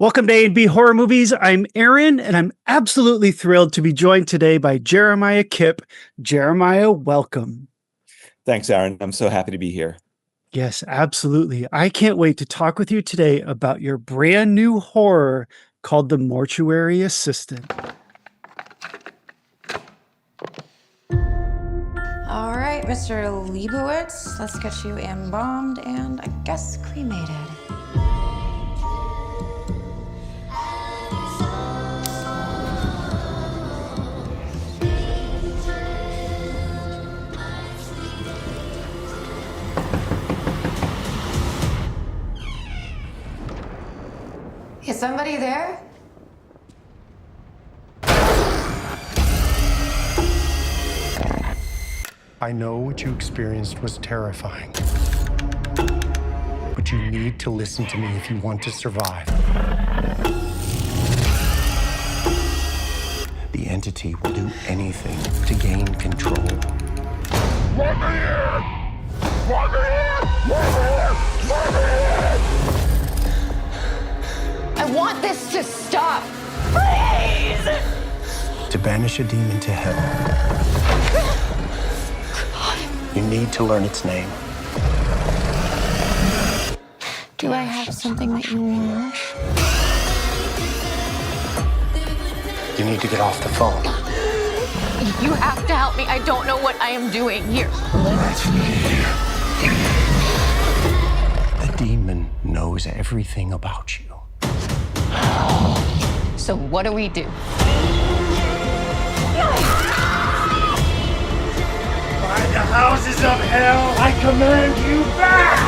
Welcome to A&B Horror Movies. I'm Aaron, and I'm absolutely thrilled to be joined today by Jeremiah Kipp. Jeremiah, welcome. Thanks, Aaron. I'm so happy to be here. Yes, absolutely. I can't wait to talk with you today about your brand new horror called The Mortuary Assistant. All right, Mr. Leibowitz, let's get you embalmed and I guess cremated. Is somebody there? I know what you experienced was terrifying. But you need to listen to me if you want to survive. The entity will do anything to gain control. Let me in! Let me in! Let me in! Let me in! I want this to stop. Please! To banish a demon to hell, you need to learn its name. Do I have something that you want? You need to get off the phone. You have to help me. I don't know what I am doing here. The demon knows everything about you. So what do we do? By the houses of hell, I command you back!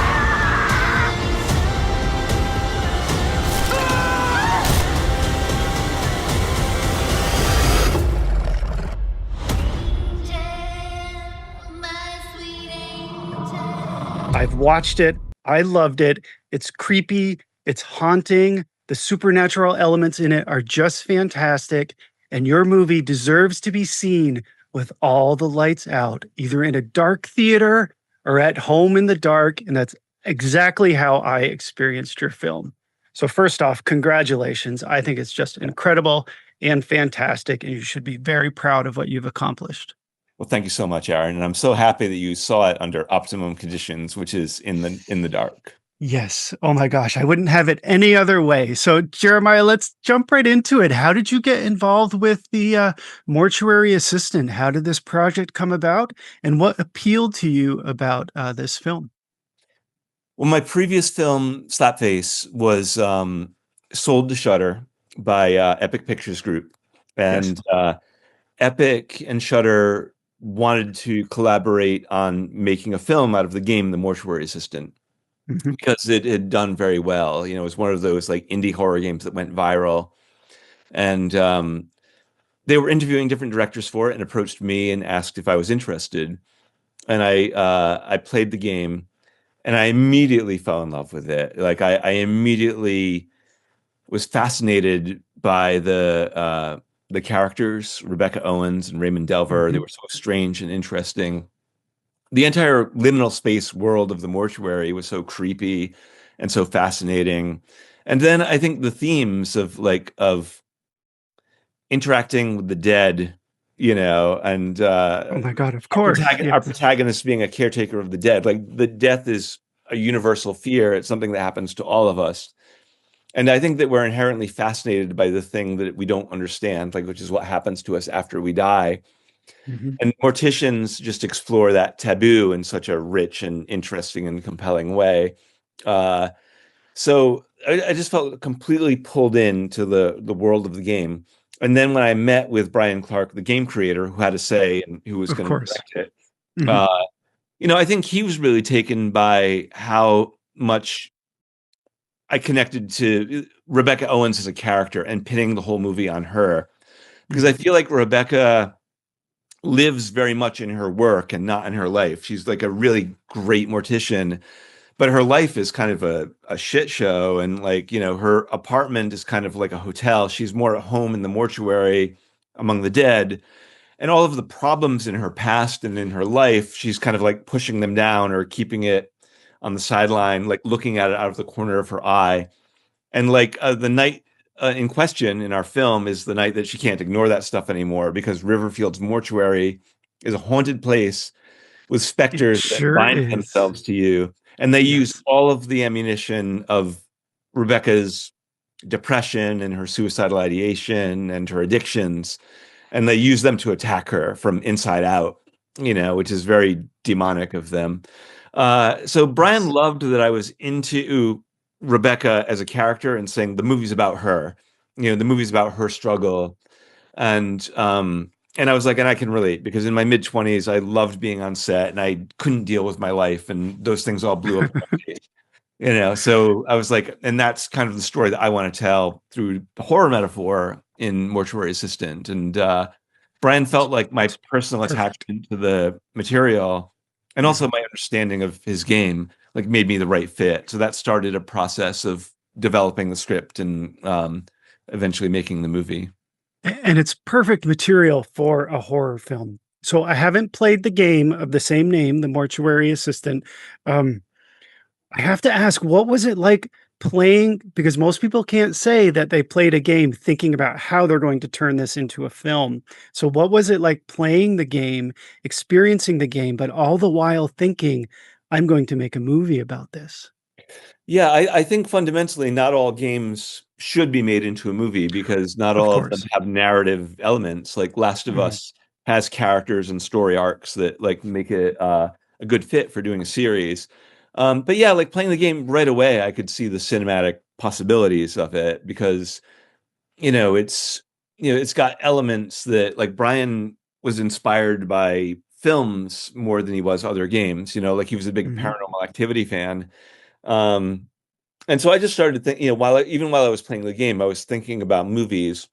I've watched it. I loved it. It's creepy. It's haunting. The supernatural elements in it are just fantastic. And your movie deserves to be seen with all the lights out, either in a dark theater or at home in the dark. And that's exactly how I experienced your film. So first off, congratulations. I think it's just incredible and fantastic. And you should be very proud of what you've accomplished. Well, thank you so much, Aaron. And I'm so happy that you saw it under optimum conditions, which is in the dark. Yes. Oh my gosh. I wouldn't have it any other way. So Jeremiah, let's jump right into it. How did you get involved with the Mortuary Assistant? How did this project come about? And what appealed to you about this film? Well, my previous film, Slapface, was sold to Shudder by Epic Pictures Group. And Epic and Shudder wanted to collaborate on making a film out of the game, The Mortuary Assistant. Because it had done very well. You know, it was one of those like indie horror games that went viral. And they were interviewing different directors for it and approached me and asked if I was interested. And I played the game and I immediately fell in love with it. Like I immediately was fascinated by the characters, Rebecca Owens and Raymond. They were so strange and interesting. The entire liminal space world of the mortuary was so creepy and so fascinating. And then I think the themes of interacting with the dead, you know, and Oh my God, of course. our protagonist being a caretaker of the dead. Like the death is a universal fear. It's something that happens to all of us. And I think that we're inherently fascinated by the thing that we don't understand, like which is what happens to us after we die. And morticians just explore that taboo in such a rich and interesting and compelling way. So I just felt completely pulled into the world of the game. And then when I met with Brian Clark, the game creator, who had a say and who was going to direct it, you know, I think he was really taken by how much I connected to Rebecca Owens as a character and pinning the whole movie on her. Because I feel like Rebecca lives very much in her work and not in her life. She's like a really great mortician, but her life is kind of a shit show. And like, you know, her apartment is kind of like a hotel. She's more at home in the mortuary among the dead. And all of the problems in her past and in her life, she's kind of like pushing them down or keeping it on the sideline, like looking at it out of the corner of her eye. And like the night in question in our film is the night that she can't ignore that stuff anymore because Riverfield's mortuary is a haunted place with It specters that sure bind is. themselves to you. And they use Yes. all of the ammunition of Rebecca's depression and her suicidal ideation and her addictions, and they use them to attack her from inside out, which is very demonic of them. So Brian Yes. loved that I was into Rebecca as a character and saying the movie's about her, the movie's about her struggle. And I was like, and I can relate because in my mid-20s, I loved being on set and I couldn't deal with my life and those things all blew up in my face. So I was like, and that's kind of the story that I want to tell through the horror metaphor in Mortuary Assistant. And Brian felt like my personal Perfect. attachment to the material and Yeah. also my understanding of his game like made me the right fit. So that started a process of developing the script and eventually making the movie. And it's perfect material for a horror film. So I haven't played the game of the same name, The Mortuary Assistant. Um, I have to ask, what was it like playing? Because most people can't say that they played a game thinking about how they're going to turn this into a film. So, what was it like playing the game, experiencing the game, but all the while thinking, I'm going to make a movie about this? Yeah, I think fundamentally not all games should be made into a movie because not Of all of them course. have narrative elements. Like Last of Mhm. Us has characters and story arcs that like make it a good fit for doing a series. But yeah, like playing the game right away, I could see the cinematic possibilities of it because it's it's got elements that like Brian was inspired by films more than he was other games. Like he was a big Mhm. Paranormal Activity fan. Um, and so I just started thinking, even while I was playing the game, I was thinking about movies,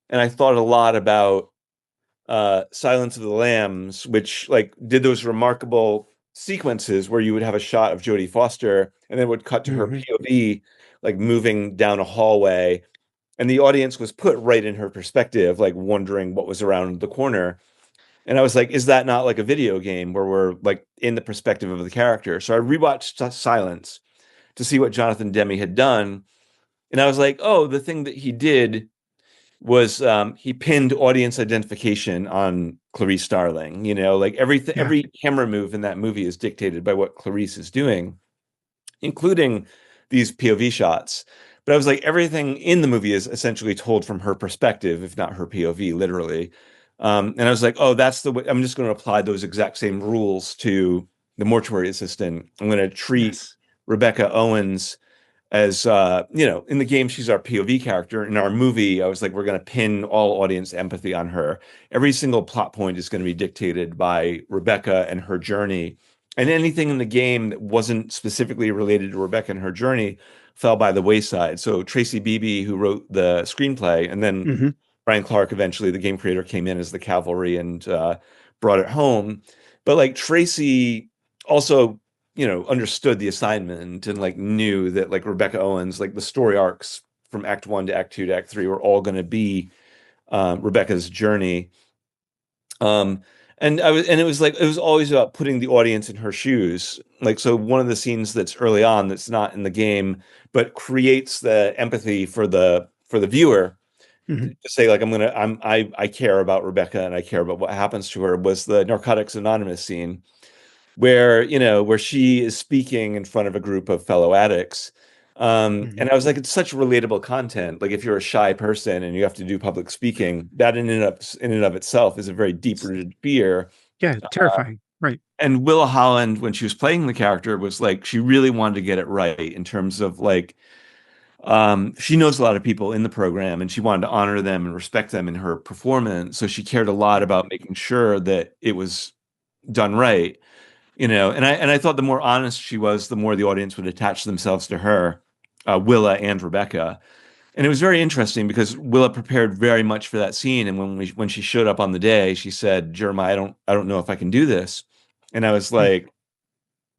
and I thought a lot about Silence of the Lambs, which like did those remarkable sequences where you would have a shot of Jodie Foster, and then would cut to her Mhm. POV, like moving down a hallway, and the audience was put right in her perspective, like wondering what was around the corner. And I was like, is that not like a video game where we're like in the perspective of the character? So I rewatched Silence to see what Jonathan Demme had done. And I was like, oh, the thing that he did was he pinned audience identification on Clarice Starling. Like Yeah. every camera move in that movie is dictated by what Clarice is doing, including these POV shots. But I was like, everything in the movie is essentially told from her perspective, if not her POV, literally. And I was like, oh, that's the way. I'm just going to apply those exact same rules to the Mortuary Assistant. I'm going to treat Yes. Rebecca Owens as in the game she's our POV character. In our movie I was like, we're going to pin all audience empathy on her. Every single plot point is going to be dictated by Rebecca and her journey, and anything in the game that wasn't specifically related to Rebecca and her journey fell by the wayside. So Tracy Beebe, who wrote the screenplay, and then Mhm. Brian Clark, eventually the game creator, came in as the cavalry and brought it home. But like Tracy also understood the assignment and like knew that like Rebecca Owens, like the story arcs from Act 1 to Act 2 to Act 3 were all going to be Rebecca's journey. Um, and it was like, it was always about putting the audience in her shoes. Like, so one of the scenes that's early on that's not in the game, but creates the empathy for the viewer to Mhm. say like, I care about Rebecca and I care about what happens to her, was the Narcotics Anonymous scene where where she is speaking in front of a group of fellow addicts. Mhm. And I was like, it's such relatable content. Like if you're a shy person and you have to do public speaking, that in and of itself is a very deep rooted fear. Yeah. Terrifying. Right. And Willa Holland, when she was playing the character, was like, she really wanted to get it right in terms of like, she knows a lot of people in the program and she wanted to honor them and respect them in her performance. So she cared a lot about making sure that it was done right. And I thought the more honest she was, the more the audience would attach themselves to her, Willa and Rebecca. And it was very interesting because Willa prepared very much for that scene. And when she showed up on the day, she said, Jeremiah, I don't know if I can do this. And I was Mm. like,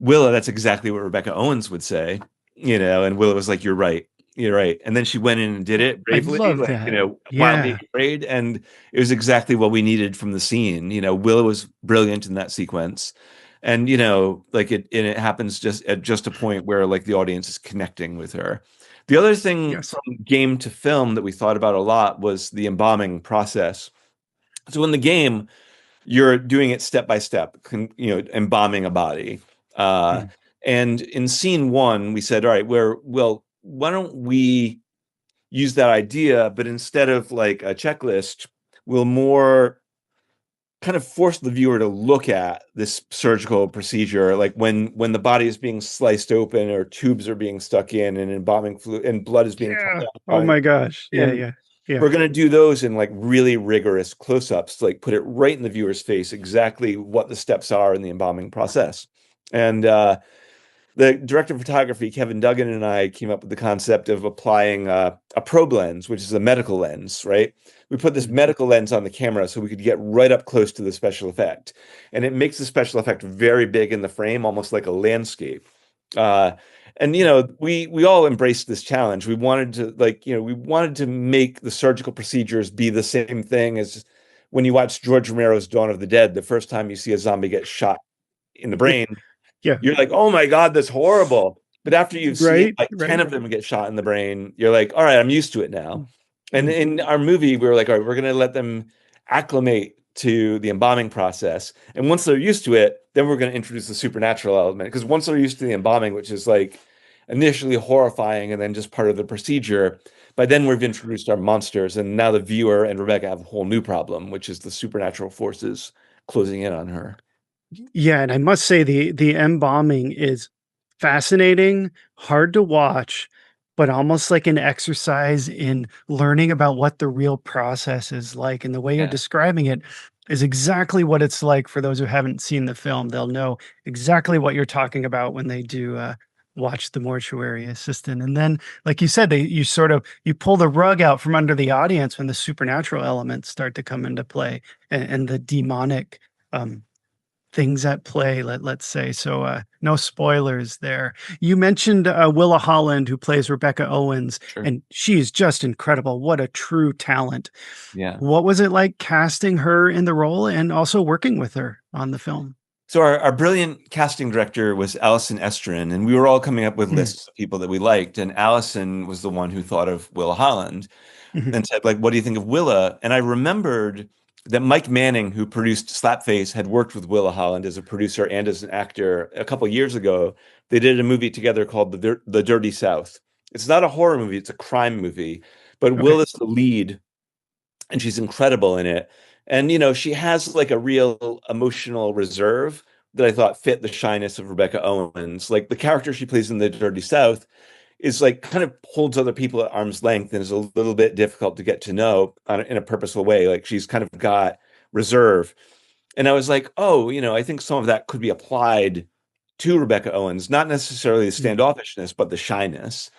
Willa, that's exactly what Rebecca Owens would say, and Willa was like, you're right. You're right. And then she went in and did it I bravely, love like, that. wildly Yeah. afraid. And it was exactly what we needed from the scene. Willa was brilliant in that sequence. And it happens just at just a point where like the audience is connecting with her. The other thing Yes. from game to film that we thought about a lot was the embalming process. So in the game, you're doing it step by step, embalming a body. Mm. And in scene one, we said, all right, why don't we use that idea, but instead of like a checklist, we'll more kind of force the viewer to look at this surgical procedure, like when the body is being sliced open or tubes are being stuck in and embalming fluid and blood is being pumped Yeah. out. Oh my gosh. Yeah. And Yeah. Yeah. we're going to do those in like really rigorous close-ups, like put it right in the viewer's face, exactly what the steps are in the embalming process. And the director of photography, Kevin Duggan, and I came up with the concept of applying a probe lens, which is a medical lens, right? We put this medical lens on the camera so we could get right up close to the special effect. And it makes the special effect very big in the frame, almost like a landscape. And we all embraced this challenge. We wanted to make the surgical procedures be the same thing as when you watch George Romero's Dawn of the Dead. The first time you see a zombie get shot in the brain, Yeah. you're like, oh my God, that's horrible. But after you've seen Right, like 10 of them get shot in the brain, you're like, all right, I'm used to it now. And in our movie, we were like, all right, we're going to let them acclimate to the embalming process. And once they're used to it, then we're going to introduce the supernatural element. Because once they're used to the embalming, which is like initially horrifying and then just part of the procedure, by then we've introduced our monsters. And now the viewer and Rebecca have a whole new problem, which is the supernatural forces closing in on her. Yeah, and I must say the embalming is fascinating, hard to watch, but almost like an exercise in learning about what the real process is like. And the way you're Yeah. describing it is exactly what it's like for those who haven't seen the film. They'll know exactly what you're talking about when they do watch the Mortuary Assistant. And then, like you said, you pull the rug out from under the audience when the supernatural elements start to come into play and the demonic things at play, let's say. So no spoilers there. You mentioned Willa Holland, who plays Rebecca Owens, Sure. and she is just incredible. What a true talent. Yeah. What was it like casting her in the role and also working with her on the film? So our brilliant casting director was Allison Estrin, and we were all coming up with lists of people that we liked. And Allison was the one who thought of Willa Holland and said, like, what do you think of Willa? And I remembered that Mike Manning, who produced Slapface, had worked with Willa Holland as a producer and as an actor a couple years ago. They did a movie together called The Dirty South. It's not a horror movie, it's a crime movie, but Willa's the lead, and she's incredible in it. And, she has like a real emotional reserve that I thought fit the shyness of Rebecca Owens. Like the character she plays in The Dirty South is like kind of holds other people at arm's length and is a little bit difficult to get to know in a purposeful way. Like she's kind of got reserve. And I was like, oh, I think some of that could be applied to Rebecca Owens, not necessarily the standoffishness, but the shyness.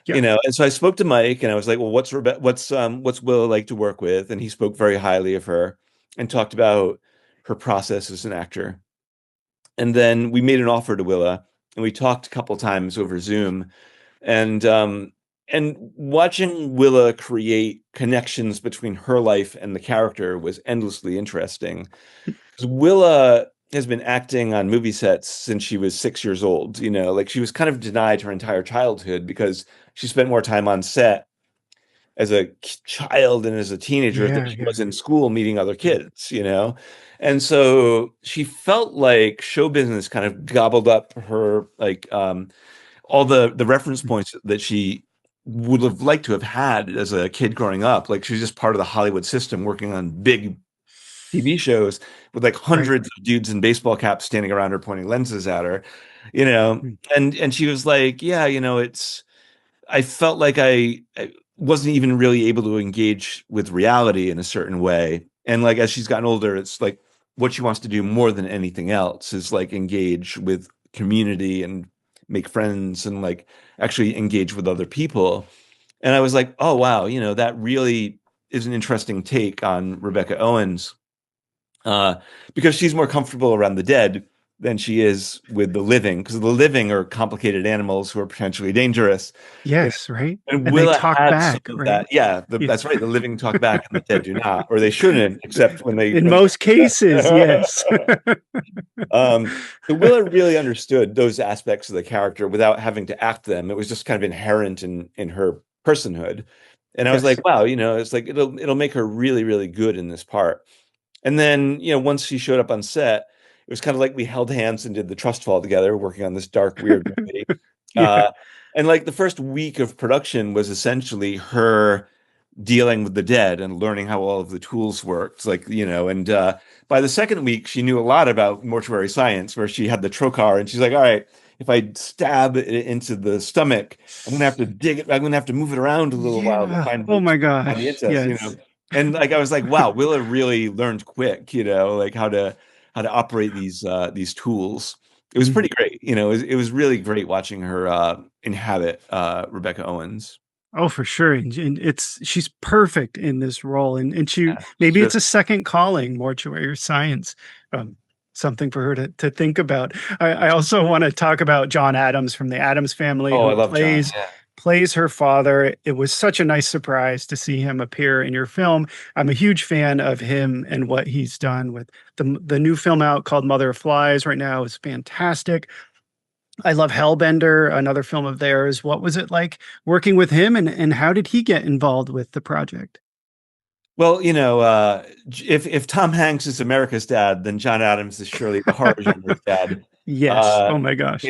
Yeah. And so I spoke to Mike and I was like, well, what's Willa like to work with? And he spoke very highly of her and talked about her process as an actor. And then we made an offer to Willa and we talked a couple times over Zoom. And watching Willa create connections between her life and the character was endlessly interesting. Because Willa has been acting on movie sets since she was 6 years old. Like she was kind of denied her entire childhood because she spent more time on set as a child and as a teenager than she was in school meeting other kids, And so she felt like show business kind of gobbled up her, like, all the reference points that she would have liked to have had as a kid growing up. Like she was just part of the Hollywood system working on big TV shows with like hundreds of dudes in baseball caps standing around her pointing lenses at her, and she was like, yeah, I felt like I wasn't even really able to engage with reality in a certain way. And like, as she's gotten older, it's like what she wants to do more than anything else is like engage with community and make friends and like actually engage with other people. And I was like, oh, wow, that really is an interesting take on Rebecca Owens because she's more comfortable around the dead. than she is with the living, because the living are complicated animals who are potentially dangerous. Yes, right. And And they Willa talk had some back, of right? that. Yeah, Yeah. that's right. The living talk back and the dead do not, or they shouldn't, except when they. In most cases, yes. So Willa really understood those aspects of the character without having to act them. It was just kind of inherent in her personhood. And I was Yes. like, wow, it's like it'll make her really, really good in this part. And then, once she showed up on set, it was kind of like we held hands and did the trust fall together, working on this dark, weird movie. Yeah. And like the first week of production was essentially her dealing with the dead and learning how all of the tools worked. Like, and by the second week, she knew a lot about mortuary science, where she had the trocar and she's like, all right, if I stab it into the stomach, I'm gonna have to dig it, I'm gonna have to move it around a little while to Yeah. find Oh my the gosh. incest, Yes. And like I was like, wow, Willa really learned quick, like how to operate these tools. It was pretty great, it was really great watching her inhabit Rebecca Owens. Oh, for sure. And she's perfect in this role. And she, Yeah, maybe sure. it's a second calling, mortuary science. Something for her to think about. I also want to talk about John Adams from the Adams Family, Oh, I who love John. plays her father. It was such a nice surprise to see him appear in your film. I'm a huge fan of him and what he's done with the new film out called Mother of Flies right now is fantastic. I love Hellbender, another film of theirs. What was it like working with him, and how did he get involved with the project? Well, if Tom Hanks is America's dad, then John Adams is surely the horror genre's dad. Yes. Oh my gosh. So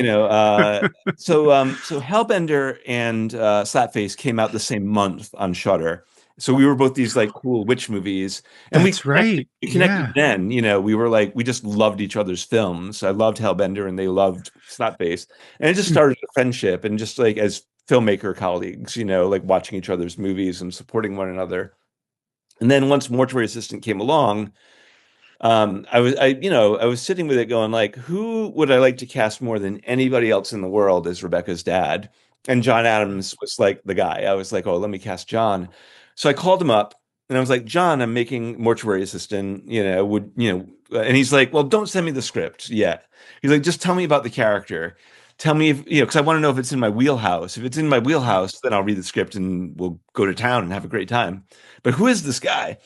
Hellbender and Slapface came out the same month on Shudder. So we were both these like cool witch movies, and That's right. we connected Yeah. then. We were like, we just loved each other's films. I loved Hellbender, and they loved Slapface, and it just started a friendship, and just like as filmmaker colleagues, like watching each other's movies and supporting one another. And then once Mortuary Assistant came along, I was sitting with it going like, who would I like to cast more than anybody else in the world as Rebecca's dad? And John Adams was like the guy. I was like, oh, let me cast John. So I called him up and I was like, John, I'm making Mortuary Assistant, and he's like, well, don't send me the script yet. He's like, just tell me about the character. Tell me if, because I want to know if it's in my wheelhouse. If it's in my wheelhouse, then I'll read the script and we'll go to town and have a great time. But who is this guy?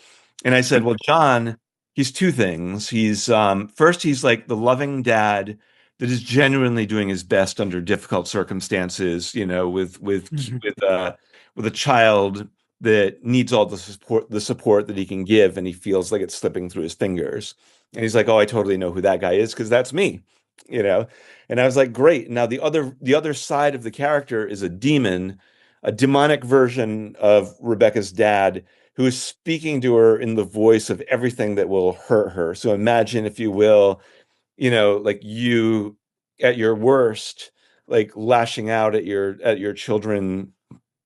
And I said, well, John, he's two things. He's first, he's like the loving dad that is genuinely doing his best under difficult circumstances, with a child that needs all the support that he can give, and he feels like it's slipping through his fingers. And he's like, oh, I totally know who that guy is, because that's me, And I was like, great. Now the other side of the character is a demon, a demonic version of Rebecca's dad, who is speaking to her in the voice of everything that will hurt her. So imagine, if you will, like you at your worst, like lashing out at your children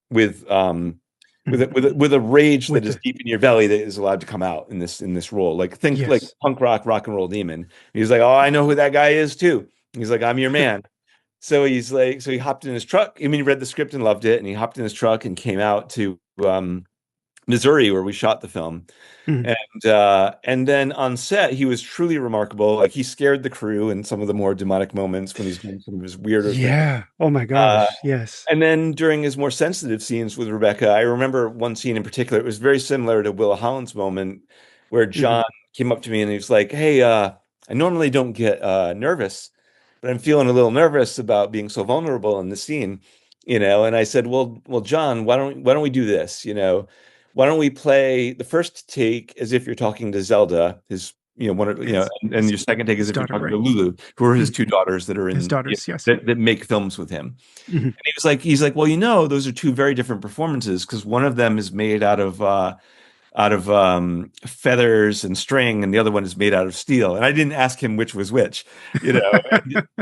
with a rage that is deep in your belly that is allowed to come out in this role. Like think like punk rock and roll demon. He's like, oh, I know who that guy is too. He's like, I'm your man. So he hopped in his truck. I mean, he read the script and loved it, and he hopped in his truck and came out to Missouri, where we shot the film. And then on set, he was truly remarkable. Like, he scared the crew in some of the more demonic moments when he's doing some of his weirder things. Oh my gosh. Yes. And then during his more sensitive scenes with Rebecca, I remember one scene in particular. It was very similar to Willa Holland's moment, where John came up to me and he was like, hey, I normally don't get nervous, but I'm feeling a little nervous about being so vulnerable in the scene, And I said, well, John, why don't we do this? Why don't we play the first take as if you're talking to Zelda, his, and your second take as if you're talking to Lulu, who are his two daughters that are in his daughters, that make films with him. And he's like, well, those are two very different performances, because one of them is made out of feathers and string, and the other one is made out of steel. And I didn't ask him which was which, and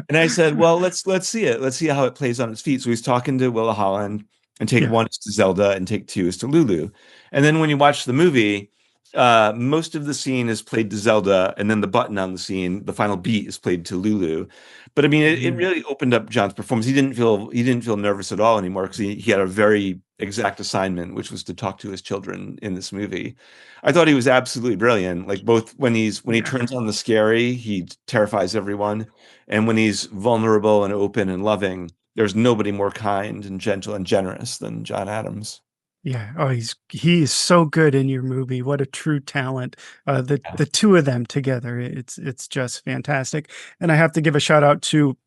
I said, well, let's see it. Let's see how it plays on its feet. So he's talking to Willa Holland, and take one is to Zelda, and take two is to Lulu. And then when you watch the movie, most of the scene is played to Zelda, and then the button on the scene, the final beat, is played to Lulu. But I mean, it really opened up John's performance. He didn't feel nervous at all anymore because he had a very exact assignment, which was to talk to his children in this movie. I thought he was absolutely brilliant. Like both when he turns on the scary, he terrifies everyone, and when he's vulnerable and open and loving, there's nobody more kind and gentle and generous than John Adams. Yeah. Oh, he is so good in your movie. What a true talent. The two of them together, it's just fantastic. And I have to give a shout out to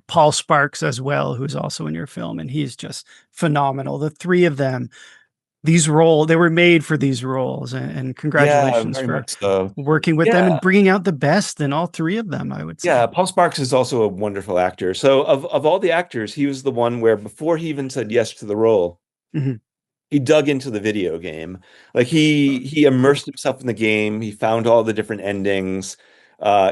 Paul Sparks as well, who's also in your film, and he's just phenomenal. The three of them, they were made for these roles, and congratulations very for much so. working with them and bringing out the best in all three of them, I would say. Yeah, Paul Sparks is also a wonderful actor. So of all the actors, he was the one where before he even said yes to the role, Mhm. he dug into the video game. Like he immersed himself in the game. He found all the different endings.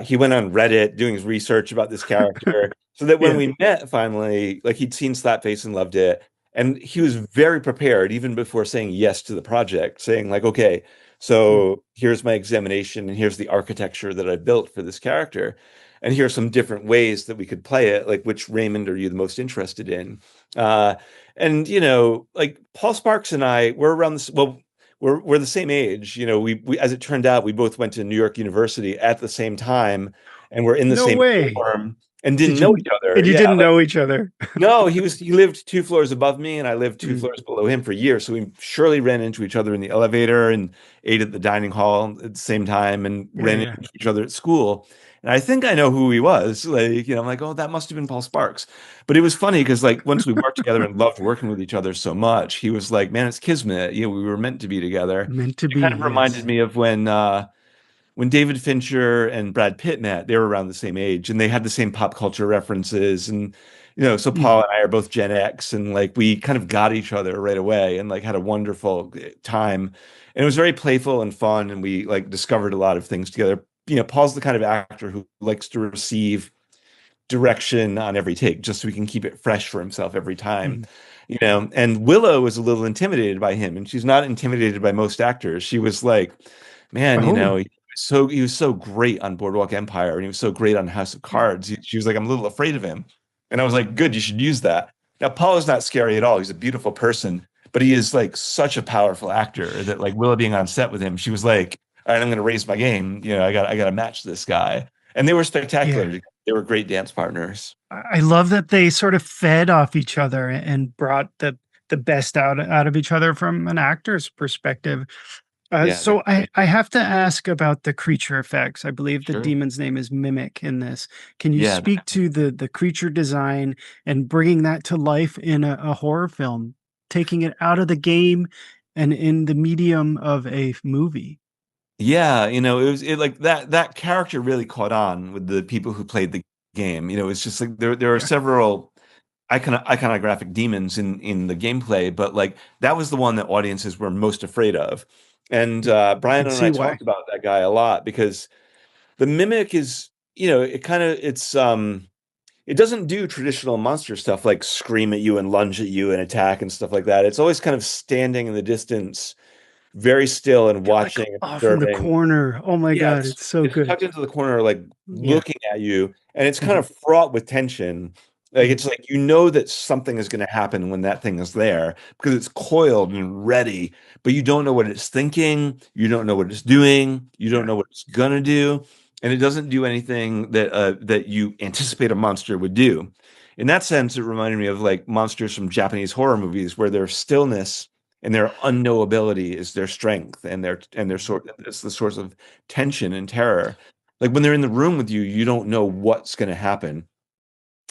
He went on Reddit doing his research about this character so that when Yeah. we met finally, like he'd seen Slapface and loved it. And he was very prepared even before saying yes to the project, saying like, okay, so here's my examination and here's the architecture that I built for this character. And here's some different ways that we could play it. Like, which Raymond are you the most interested in? And like Paul Sparks and I, we're around this. Well, we're the same age. We as it turned out, we both went to New York University at the same time, and we're in the No same way. dorm and didn't know each other. And you Yeah, didn't know each other. no, he lived 2 floors above me, and I lived two Mm. floors below him for years. So we surely ran into each other in the elevator and ate at the dining hall at the same time, and ran Yeah. into each other at school. And I think I know who he was. Like, I'm like, oh, that must have been Paul Sparks. But it was funny because, like, once we worked together and loved working with each other so much, he was like, man, it's kismet. We were meant to be together. Meant to It be. kind of reminded Yes. me of when David Fincher and Brad Pitt met. They were around the same age and they had the same pop culture references. And, so Paul and I are both Gen X, and like we kind of got each other right away and like had a wonderful time. And it was very playful and fun. And we like discovered a lot of things together. Paul's the kind of actor who likes to receive direction on every take just so he can keep it fresh for himself every time. And Willow was a little intimidated by him, and she's not intimidated by most actors. She was like, man, Oh. he was so great on Boardwalk Empire, and he was so great on House of Cards. She was like, I'm a little afraid of him. And I was like, good, you should use that. Now, Paul is not scary at all. He's a beautiful person, but he is like such a powerful actor that like Willa being on set with him, she was like, all right, I'm going to raise my game. I got to match this guy. And they were spectacular. Yeah. They were great dance partners. I love that they sort of fed off each other and brought the best out of each other from an actor's perspective. So I have to ask about the creature effects. I believe the Sure. demon's name is Mimic in this. Can you Yeah. speak to the creature design and bringing that to life in a horror film, taking it out of the game and in the medium of a movie? Yeah, it like that character really caught on with the people who played the game. It's just like there are several iconographic demons in the gameplay, but like that was the one that audiences were most afraid of. And Brian can and see I why. talked about that guy a lot because the mimic is, it doesn't do traditional monster stuff like scream at you and lunge at you and attack and stuff like that. It's always kind of standing in the distance, very still and watching and Off in the observing. corner. Oh my Yeah, God, it's so it's good. tucked into the corner, like Yeah. looking at you, and it's kind of fraught with tension. Like it's like that something is going to happen when that thing is there because it's coiled and ready, but you don't know what it's thinking, you don't know what it's doing, you don't know what it's gonna do, and it doesn't do anything that you anticipate a monster would do. In that sense, it reminded me of like monsters from Japanese horror movies where their stillness and their unknowability is their strength and their sort it's the source of tension and terror. Like when they're in the room with you, you don't know what's going to happen.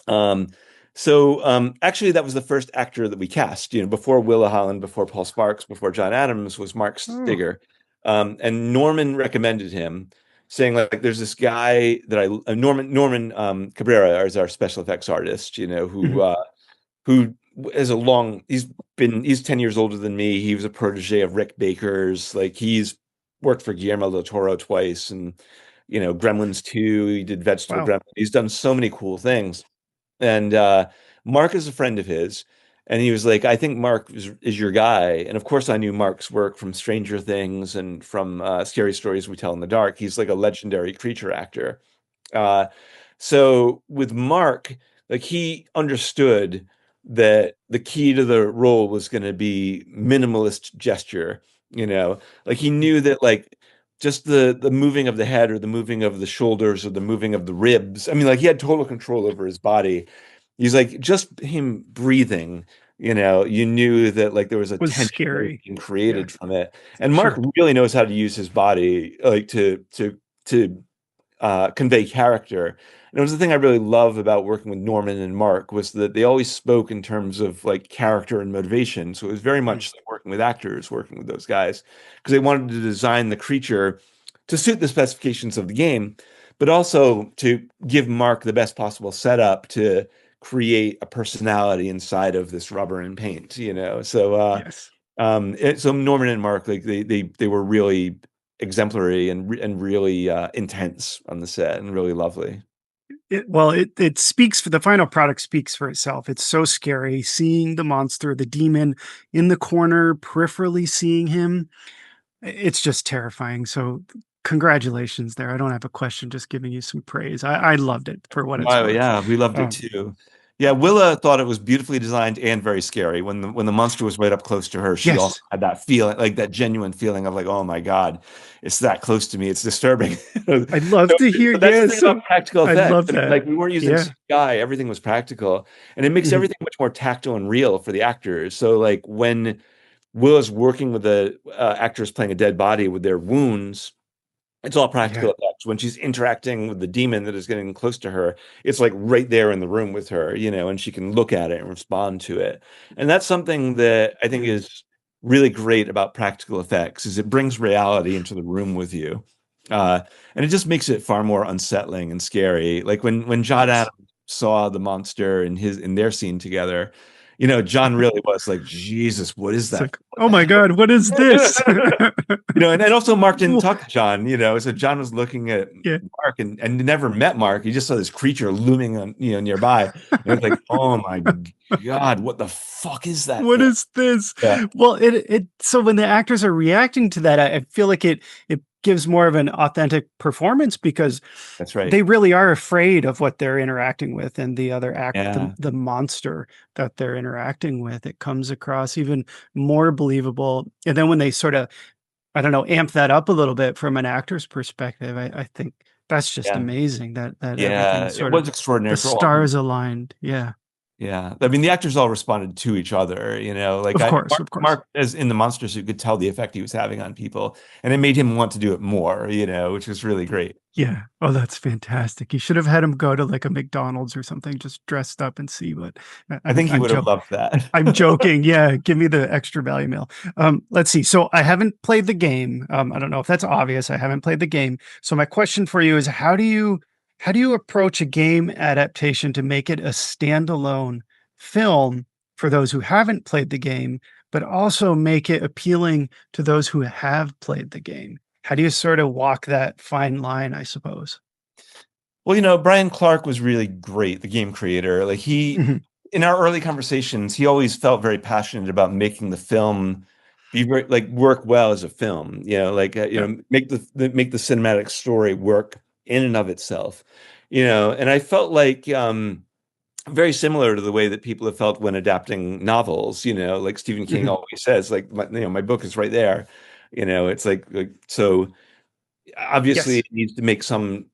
Actually that was the first actor that we cast, before Willa Holland, before Paul Sparks, before John Adams was Mark Oh. Steiger. And Norman recommended him, saying like there's this guy that Norman Cabrera is our special effects artist, who has he's 10 years older than me. He was a protege of Rick Baker's. Like he's worked for Guillermo del Toro twice, and Gremlins 2, he did Vegetable Wow. Gremlin. He's done so many cool things. And Mark is a friend of his, And he was like, I think Mark is your guy. And of course, I knew Mark's work from Stranger Things and from Scary Stories We Tell in the Dark. He's like a legendary creature actor. Uh, so with Mark, like he understood that the key to the role was going to be minimalist gesture, like he knew that like just the moving of the head or the moving of the shoulders or the moving of the ribs. I mean, like he had total control over his body. He's like just him breathing, you knew that like there was a Was tension that was scary. being Yeah, created from it. And Mark sure. really knows how to use his body like to convey character. And it was the thing I really love about working with Norman and Mark was that they always spoke in terms of like character and motivation. So it was very Mm. much like working with actors, working with those guys, because they wanted to design the creature to suit the specifications of the game, but also to give Mark the best possible setup to create a personality inside of this rubber and paint. Yes. So Norman and Mark, like they were really exemplary and really intense on the set and really lovely. It speaks for the final product speaks for itself. It's so scary seeing the monster, the demon in the corner, peripherally seeing him. It's just terrifying. So congratulations there. I don't have a question, just giving you some praise. I loved it for what it's Oh worth. yeah, we loved it Um, too. Yeah, Willa thought it was beautifully designed and very scary. When the monster was right up close to her, she also yes, had that feeling, like that genuine feeling of like, oh my God, it's that close to me. It's disturbing. So, I'd love to hear. but that's the Yeah, thing about so practical I effects. love I mean, that. like we weren't using Yeah. CGI, everything was practical, and it makes Mhm. everything much more tactile and real for the actors. So like when Willa's working with the actors playing a dead body with their wounds, it's all Yeah. practical effects. When she's interacting with the demon that is getting close to her, it's like right there in the room with her, and she can look at it and respond to it. And that's something that I think is really great about practical effects is it brings reality into the room with you. Uh, and it just makes it far more unsettling and scary. Like when John Yes. Adams saw the monster in their scene together, John really was like, Jesus, what is It's that? like, What oh the my God, what is this? hell? And also Mark didn't Well, talk to John, so John was looking at yeah. Mark and never met Mark. He just saw this creature looming on, nearby. And it's like, oh my God, what the fuck is that What thing? is this? Yeah, Well, it so when the actors are reacting to that, I feel like it gives more of an authentic performance because that's right. they really are afraid of what they're interacting with and the other Yeah. the monster that they're interacting with. It comes across even more believable. And then when they sort of, I don't know, amp that up a little bit from an actor's perspective, I think that's just Yeah. amazing that Yeah. everything It sort of was extraordinary the for all of them. stars aligned. Yeah. Yeah, I mean the actors all responded to each other. Like Of I course, Mark, of course. Mark as in the monster suit could tell the effect he was having on people, and it made him want to do it more. Which was really great. Yeah. Oh, that's fantastic. You should have had him go to like a McDonald's or something, just dressed up and see what I think he I'm would have joking. loved that. I'm joking. Yeah, give me the extra value meal. Let's see. So I haven't played the game. I don't know if that's obvious. I haven't played the game. So my question for you is how do you approach a game adaptation to make it a standalone film for those who haven't played the game, but also make it appealing to those who have played the game? How do you sort of walk that fine line, I suppose? Well, Brian Clark was really great, the game creator. Like Mhm. in our early conversations, he always felt very passionate about making the film be very, like work well as a film. Like Yeah. make make the cinematic story work in and of itself. And I felt like very similar to the way that people have felt when adapting novels. Like Stephen King Mhm. always says, like my book is right there. It's like so. Obviously, Yes. it needs to make some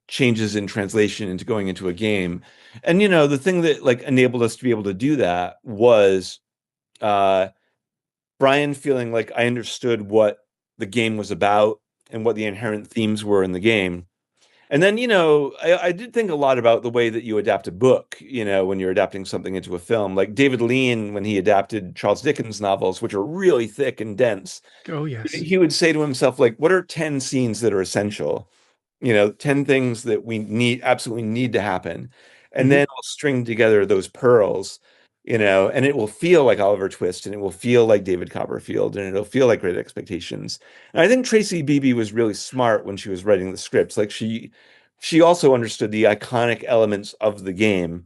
changes in translation into going into a game. And the thing that like enabled us to be able to do that was uh Brian feeling like I understood what the game was about and what the inherent themes were in the game. And then, I did think a lot about the way that you adapt a book, when you're adapting something into a film. Like David Lean, when he adapted Charles Dickens novels, which are really thick and dense, Oh, yes. he would say to himself, like, what are 10 scenes that are essential? 10 things that we absolutely need to happen. And Mhm. then we'll string together those pearls, and it will feel like Oliver Twist and it will feel like David Copperfield and it'll feel like Great Expectations. And I think Tracy Beebe was really smart when she was writing the scripts. Like she also understood the iconic elements of the game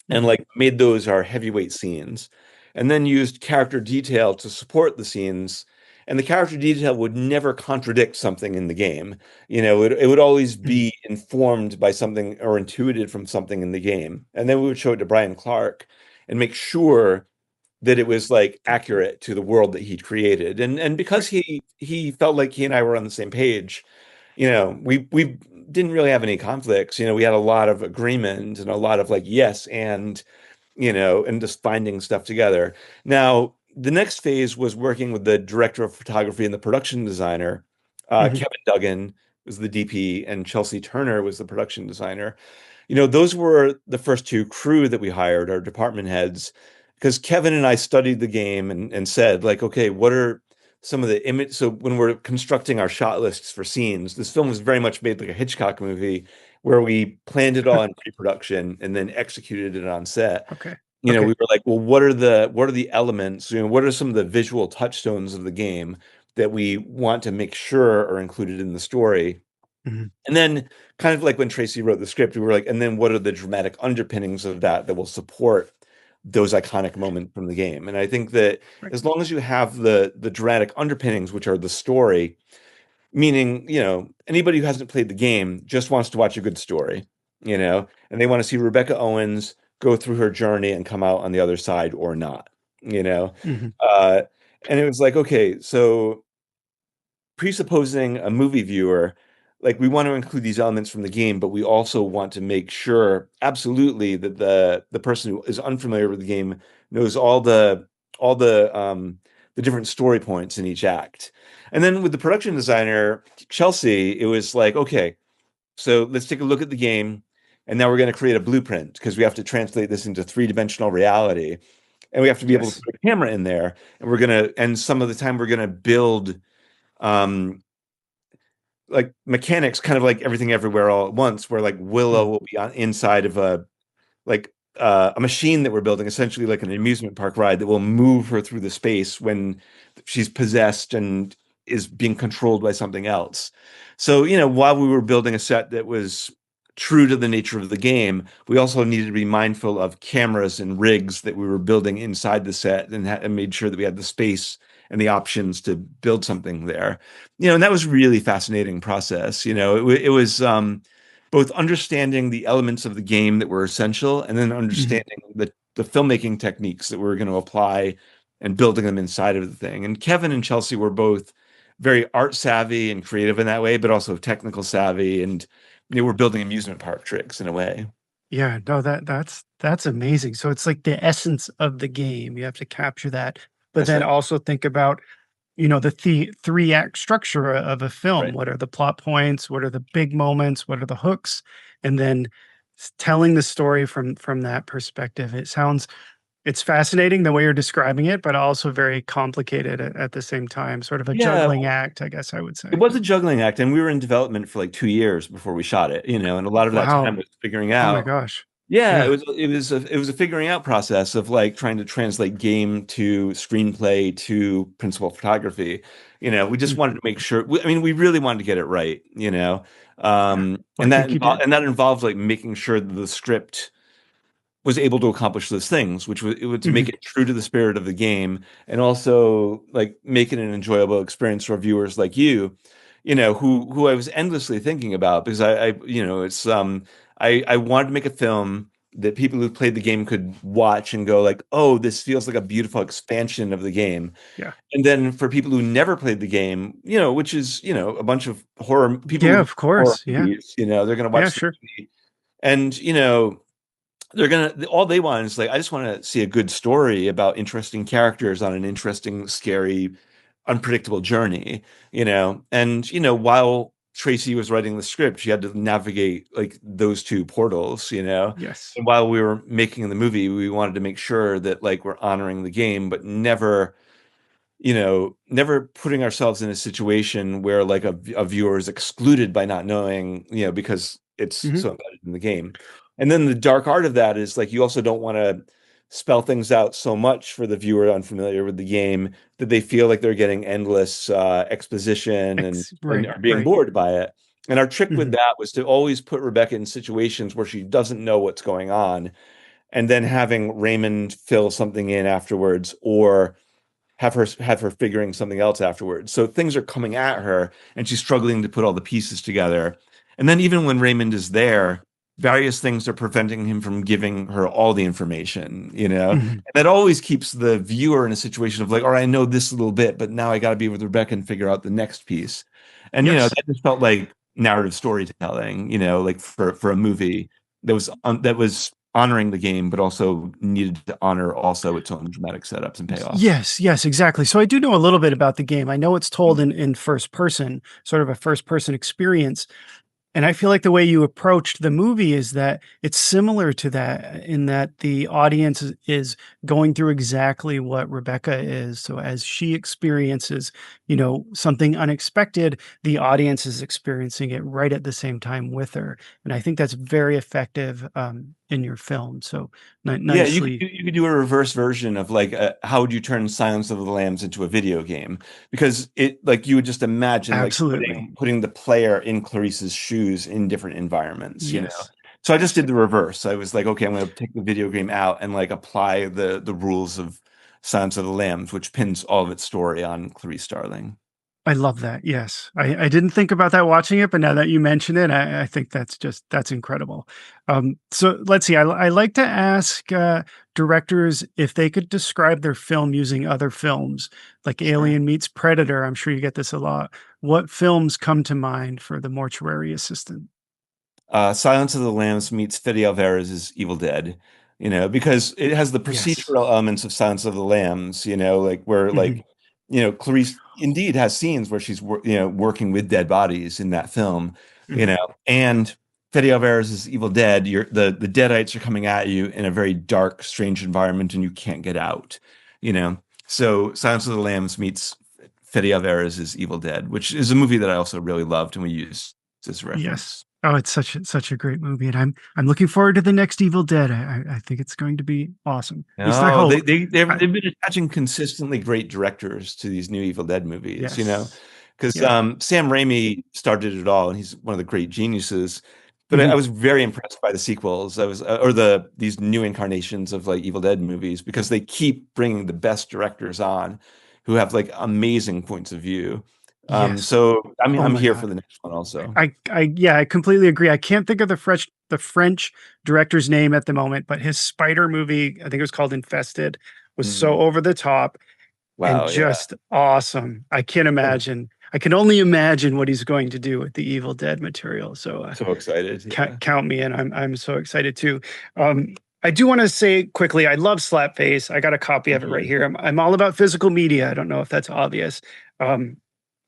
and like made those our heavyweight scenes, and then used character detail to support the scenes. And the character detail would never contradict something in the game. It would always be informed by something or intuited from something in the game. And then we would show it to Brian Clark and make sure that it was like accurate to the world that he'd created. And because he felt like he and I were on the same page, we didn't really have any conflicts. We had a lot of agreement and a lot of like yes and just finding stuff together. Now, the next phase was working with the director of photography and the production designer. Kevin Duggan was the DP, and Chelsea Turner was the production designer. Those were the first two crew that we hired, our department heads, because Kevin and I studied the game and said, like, okay, what are some of the image? So when we're constructing our shot lists for scenes, this film was very much made like a Hitchcock movie where we planned it all in pre-production and then executed it on set. Okay. We were like, well, what are the elements? What are some of the visual touchstones of the game that we want to make sure are included in the story? And then kind of like when Tracy wrote the script, we were like, and then what are the dramatic underpinnings of that will support those iconic moments from the game? And I think that as long as you have the dramatic underpinnings, which are the story, meaning, anybody who hasn't played the game just wants to watch a good story, and they want to see Rebecca Owens go through her journey and come out on the other side or not, and it was like, okay, so presupposing a movie viewer, like we want to include these elements from the game, but we also want to make sure absolutely that the person who is unfamiliar with the game knows all the different story points in each act. And then with the production designer, Chelsea, it was like, okay, so let's take a look at the game. And now we're going to create a blueprint because we have to translate this into three-dimensional reality. And we have to be able to put a camera in there. And some of the time we're going to build like mechanics, kind of like Everything Everywhere All at Once, where like Willa will be inside of a machine that we're building, essentially like an amusement park ride that will move her through the space when she's possessed and is being controlled by something else. So, while we were building a set that was true to the nature of the game, we also needed to be mindful of cameras and rigs that we were building inside the set and made sure that we had the space and the options to build something there. And that was a really fascinating process. It was both understanding the elements of the game that were essential and then understanding the filmmaking techniques that we were going to apply and building them inside of the thing. And Kevin and Chelsea were both very art savvy and creative in that way, but also technical savvy, and they were building amusement park tricks in a way. Yeah, no, that's amazing. So it's like the essence of the game. You have to capture that, but That's then right. also think about, the three-act structure of a film. Right. What are the plot points? What are the big moments? What are the hooks? And then telling the story from that perspective. It's fascinating the way you're describing it, but also very complicated at the same time. Sort of a juggling act, I guess I would say. It was a juggling act, and we were in development for like 2 years before we shot it, and a lot of that time was figuring out. Oh my gosh. Yeah, it was a figuring out process of like trying to translate game to screenplay to principal photography. We just wanted to make sure. We really wanted to get it right. And that involved like making sure that the script was able to accomplish those things, which was to make it true to the spirit of the game, and also like make it an enjoyable experience for viewers like you, who I was endlessly thinking about, because I wanted to make a film that people who played the game could watch and go like, oh, this feels like a beautiful expansion of the game. Yeah. And then for people who never played the game, which is, a bunch of horror people. Yeah, of course. Movies, they're going to watch the movie. And, all they want is like, I just want to see a good story about interesting characters on an interesting, scary, unpredictable journey, and, while Tracy was writing the script, she had to navigate like those two portals, Yes. And while we were making the movie, we wanted to make sure that like we're honoring the game, but never putting ourselves in a situation where like a viewer is excluded by not knowing, because it's so embedded in the game. And then the dark art of that is like, you also don't want to spell things out so much for the viewer unfamiliar with the game that they feel like they're getting endless exposition and are being bored by it. And our trick with that was to always put Rebecca in situations where she doesn't know what's going on, and then having Raymond fill something in afterwards, or have her figuring something else afterwards. So things are coming at her and she's struggling to put all the pieces together. And then even when Raymond is there, various things are preventing him from giving her all the information, And that always keeps the viewer in a situation of like, all right, I know this little bit, but now I got to be with Rebecca and figure out the next piece. And that just felt like narrative storytelling, like for a movie that was honoring the game, but also needed to honor also its own dramatic setups and payoffs. Yes, exactly. So I do know a little bit about the game. I know it's told in first person, sort of a first person experience. And I feel like the way you approached the movie is that it's similar to that, in that the audience is going through exactly what Rebecca is. So as she experiences, something unexpected, the audience is experiencing it right at the same time with her. And I think that's very effective in your film. So nicely. Yeah, you could do a reverse version of like how would you turn Silence of the Lambs into a video game? Because it like you would just imagine Absolutely. like putting the player in Clarice's shoes in different environments, Yes. So I just did the reverse. I was like, okay, I'm going to take the video game out and like apply the rules of Silence of the Lambs, which pins all of its story on Clarice Starling. I love that. Yes. I didn't think about that watching it, but now that you mention it, I think that's incredible. So let's see. I like to ask directors if they could describe their film using other films, like Alien meets Predator. I'm sure you get this a lot. What films come to mind for the Mortuary Assistant? Silence of the Lambs meets Fede Alvarez's Evil Dead, because it has the procedural elements of Silence of the Lambs, like where like, Clarice indeed has scenes where she's, working with dead bodies in that film, and Fede Alvarez's Evil Dead, the deadites are coming at you in a very dark, strange environment and you can't get out, So Silence of the Lambs meets Fede Alvarez's Evil Dead, which is a movie that I also really loved and we used as a reference. Yes. Oh, it's such a great movie, and I'm looking forward to the next Evil Dead. I think it's going to be awesome. At least I No, hope. they've been attaching consistently great directors to these new Evil Dead movies, Yes. because Yeah. Sam Raimi started it all, and he's one of the great geniuses. But I Mhm. was very impressed by the sequels. I was, these new incarnations of like Evil Dead movies, because they keep bringing the best directors on, who have like amazing points of view. Yes. So I mean, Oh I'm my here God. for the next one also. I completely agree. I can't think of the French director's name at the moment, but his spider movie, I think it was called Infested, was so over the top and Wow, yeah. just awesome. I can't imagine. I can only imagine what he's going to do with the Evil Dead material. So So excited. Yeah. count me in. I'm so excited too. I do want to say quickly, I love Slapface. I got a copy of it right here. I'm all about physical media. I don't know if that's obvious.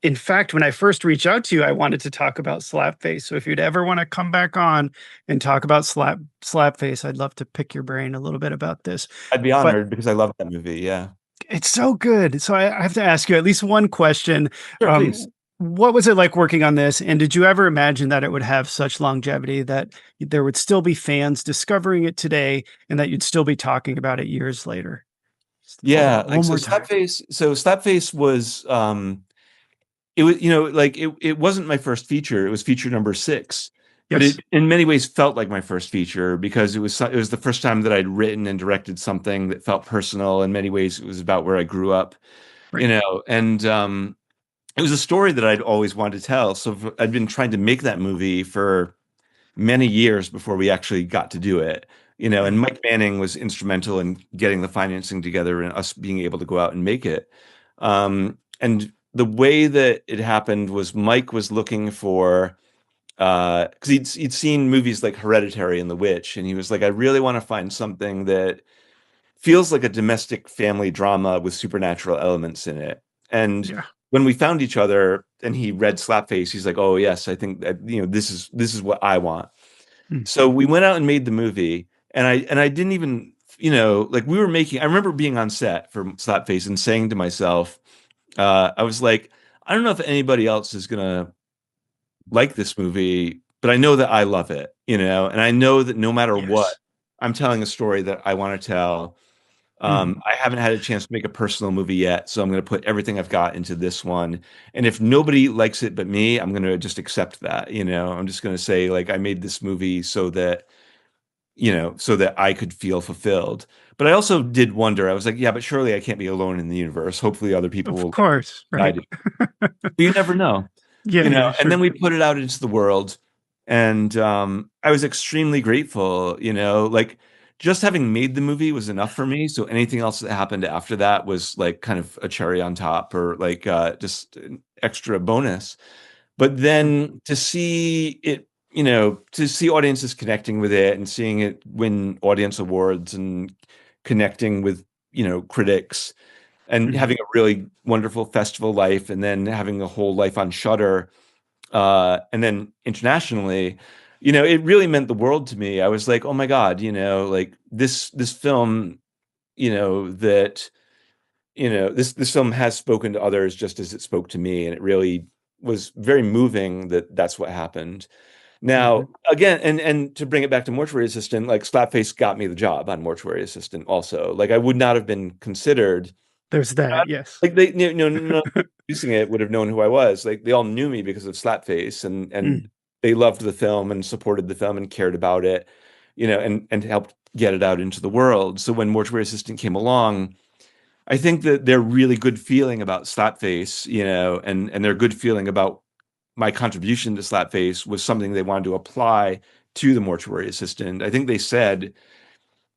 In fact, when I first reached out to you, I wanted to talk about Slapface. So if you'd ever want to come back on and talk about Slapface, I'd love to pick your brain a little bit about this. I'd be But honored because I love that movie. Yeah. it's so good. So I have to ask you at least one question. Sure, please. What was it like working on this? And did you ever imagine that it would have such longevity, that there would still be fans discovering it today and that you'd still be talking about it years later? Yeah, One so more time. Slapface was it was, like it wasn't my first feature. It was feature number 6. But Yes. it in many ways felt like my first feature, because it was the first time that I'd written and directed something that felt personal. In many ways it was about where I grew up, Right. and it was a story that I'd always wanted to tell. So I'd been trying to make that movie for many years before we actually got to do it. And Mike Manning was instrumental in getting the financing together and us being able to go out and make it. And the way that it happened was Mike was looking for, because he'd seen movies like Hereditary and The Witch, and he was like, I really want to find something that feels like a domestic family drama with supernatural elements in it. And Yeah. when we found each other and he read Slapface, he's like, oh yes, I think that, this is what I want. Mm. So we went out and made the movie, and I didn't even, like we were making, I remember being on set for Slapface and saying to myself, I was like, I don't know if anybody else is gonna like this movie, but I know that I love it, and I know that no matter what, Yes. I'm telling a story that I want to tell. Mhm. I haven't had a chance to make a personal movie yet, so I'm going to put everything I've got into this one. And if nobody likes it but me, I'm going to just accept that. I'm just going to say, like, I made this movie so that so that I could feel fulfilled. But I also did wonder, I was like, yeah, but surely I can't be alone in the universe. Hopefully other people Of will course, right? guide it. But you never know, Yeah, and then sure. we put it out into the world. And I was extremely grateful, like just having made the movie was enough for me. So anything else that happened after that was like kind of a cherry on top, or like just an extra bonus. But then to see it, to see audiences connecting with it and seeing it win audience awards and connecting with, critics, and Mhm. having a really wonderful festival life, and then having a whole life on Shudder, and then internationally, it really meant the world to me. I was like, oh my God, like this film, that this film has spoken to others just as it spoke to me, and it really was very moving that that's what happened. Now, Mhm. again, and to bring it back to Mortuary Assistant, like Slapface got me the job on Mortuary Assistant also. Like I would not have been considered, There's that, yes. like they, no producing it would have known who I was. Like they all knew me because of Slapface, and Mm. they loved the film and supported the film and cared about it, and helped get it out into the world. So when Mortuary Assistant came along, I think that their really good feeling about Slapface, and their good feeling about my contribution to Slapface was something they wanted to apply to the Mortuary Assistant. I think they said,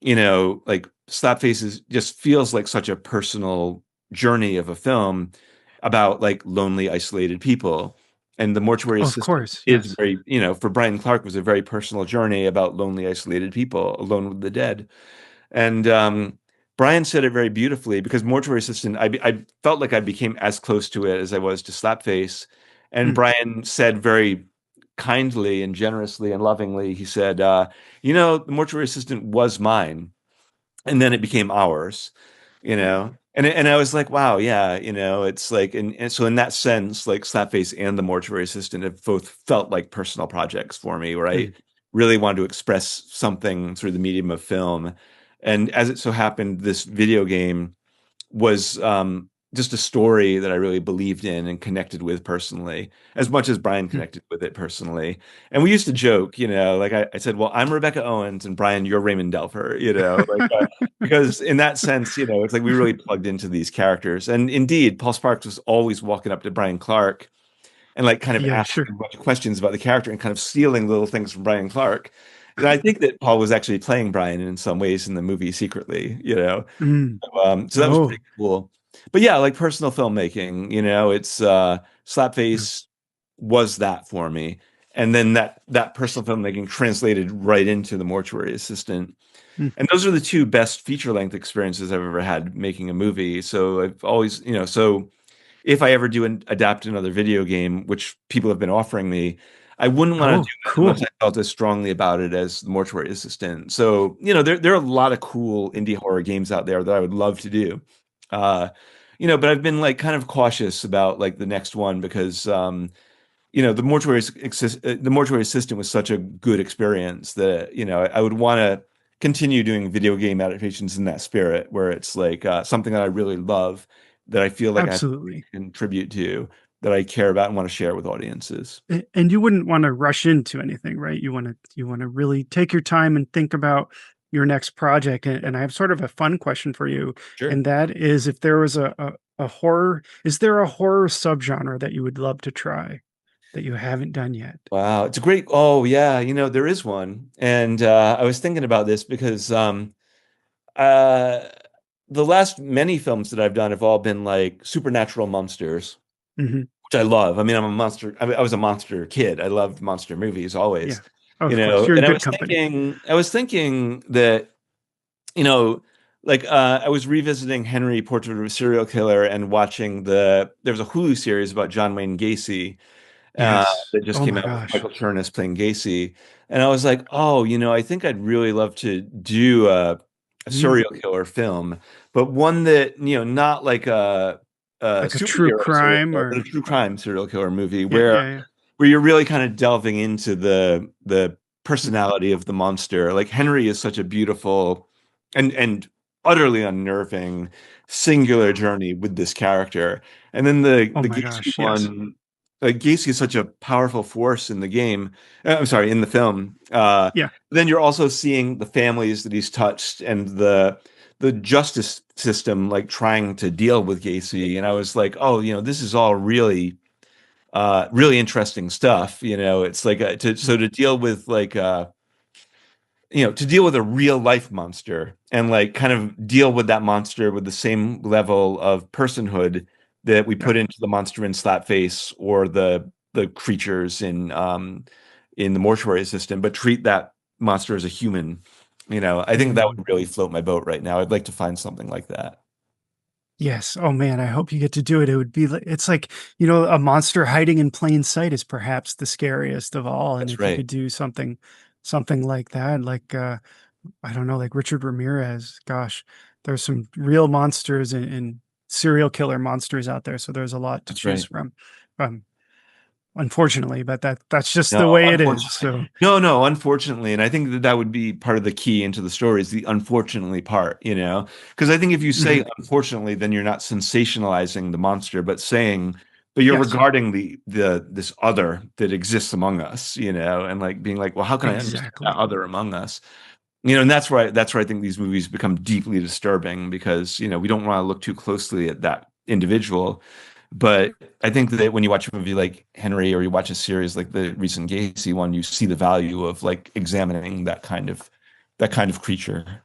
like Slapface just feels like such a personal journey of a film about like lonely, isolated people. And the Mortuary Of Assistant course, is yes. very, for Brian Clark, was a very personal journey about lonely, isolated people alone with the dead. And Brian said it very beautifully, because Mortuary Assistant, I felt like I became as close to it as I was to Slapface. And Mm. Brian said very kindly and generously and lovingly, he said, the Mortuary Assistant was mine, and then it became ours, Mm. and I was like, wow, yeah, it's like, and so in that sense, like Slapface and the Mortuary Assistant have both felt like personal projects for me, where I Mm. really wanted to express something through the medium of film. And as it so happened, this video game was just a story that I really believed in and connected with personally, as much as Brian Mm. connected with it personally. And we used to joke, like I said, well, I'm Rebecca Owens, and Brian, you're Raymond Delfer, like, because in that sense, it's like we really plugged into these characters. And indeed, Paul Sparks was always walking up to Brian Clark and like kind of Yeah, asking sure. a bunch of questions about the character and kind of stealing little things from Brian Clark. And I think that Paul was actually playing Brian in some ways in the movie secretly, Mm. so that was Oh, pretty cool. But yeah, like personal filmmaking, it's mm. Slapface was that for me. And then that personal filmmaking translated right into the Mortuary Assistant. Mm. And those are the two best feature length experiences I've ever had making a movie. So I've always, so if I ever do adapt another video game, which people have been offering me, I wouldn't want to Oh, do it unless cool. I felt as strongly about it as the Mortuary Assistant. So, there are a lot of cool indie horror games out there that I would love to do. Uh, but I've been like kind of cautious about like the next one, because the Mortuary Assistant was such a good experience that I would want to continue doing video game adaptations in that spirit, where it's like something that I really love, that I feel like I have to Absolutely. contribute to, that I care about and want to share with audiences. And you wouldn't want to rush into anything, right? You want to really take your time and think about your next project. And I have sort of a fun question for you, Sure. and that is, if there was a horror, is there a horror subgenre that you would love to try that you haven't done yet? Wow, it's a great. Oh yeah, there is one, and I was thinking about this because uh, the last many films that I've done have all been like supernatural monsters, Hmm. which I love. I mean, I'm a monster. I was a monster kid. I loved monster movies always, Yeah, of course. You're in And good company. I was thinking that, like I was revisiting Henry, Portrait of a Serial Killer, and watching there was a Hulu series about John Wayne Gacy Yes. that just Oh came my out with gosh. Michael Chernus playing Gacy, and I was like, oh, I think I'd really love to do a Mm. serial killer film, but one that not like a Like a true superhero serial crime, killer, but a or true crime serial killer movie, yeah, where yeah, yeah. you're really kind of delving into the personality of the monster. Like Henry is such a beautiful and utterly unnerving singular journey with this character, and then the Oh my Gacy gosh. Yes. one Gacy is such a powerful force in the game. I'm sorry, in the film. Yeah. Then you're also seeing the families that he's touched and the justice system like trying to deal with Gacy. And I was like, oh, this is all really really interesting stuff. It's like to deal with like to deal with a real life monster and like kind of deal with that monster with the same level of personhood that we put into the monster in Slapface or the creatures in the Mortuary Assistant, but treat that monster as a human. I think that would really float my boat right now. I'd like to find something like that. Yes. Oh man, I hope you get to do it. It would be it's like, a monster hiding in plain sight is perhaps the scariest of all. And That's if you right. could do something like that, like I don't know, like Richard Ramirez, gosh, there's some real monsters and serial killer monsters out there. So there's a lot to That's choose right. from. Unfortunately, but that's just the No, way it is. So no, unfortunately, and I think that would be part of the key into the story is the unfortunately part, because I think if you say unfortunately, then you're not sensationalizing the monster, but you're Yes. regarding this other that exists among us, and like being like, well, how can I understand Exactly. that other among us? And that's where I think these movies become deeply disturbing because, we don't want to look too closely at that individual. But I think that when you watch a movie like Henry or you watch a series like the recent Gacy one, you see the value of like examining that kind of creature.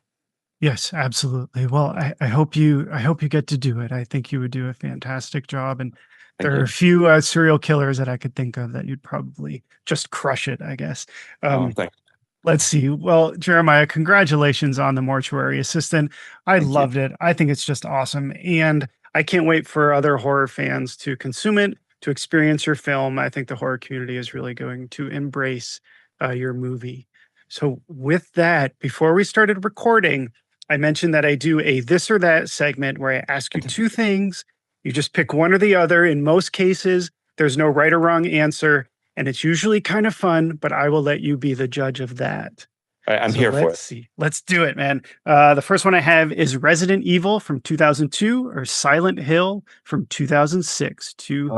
Yes, absolutely. Well, I hope you get to do it. I think you would do a fantastic job. And Thank there are you. a few serial killers that I could think of that you'd probably just crush it, I guess. Thanks. Let's see. Well, Jeremiah, congratulations on the Mortuary Assistant. I Thank you. loved it. I think it's just awesome. And I can't wait for other horror fans to consume it, to experience your film. I think the horror community is really going to embrace your movie. So with that, before we started recording, I mentioned that I do a this or that segment where I ask you two things. You just pick one or the other. In most cases, there's no right or wrong answer. And it's usually kind of fun, but I will let you be the judge of that. All right, I'm here for Let's it. see. Let's do it, man. The first one I have is Resident Evil from 2002 or Silent Hill from 2006, two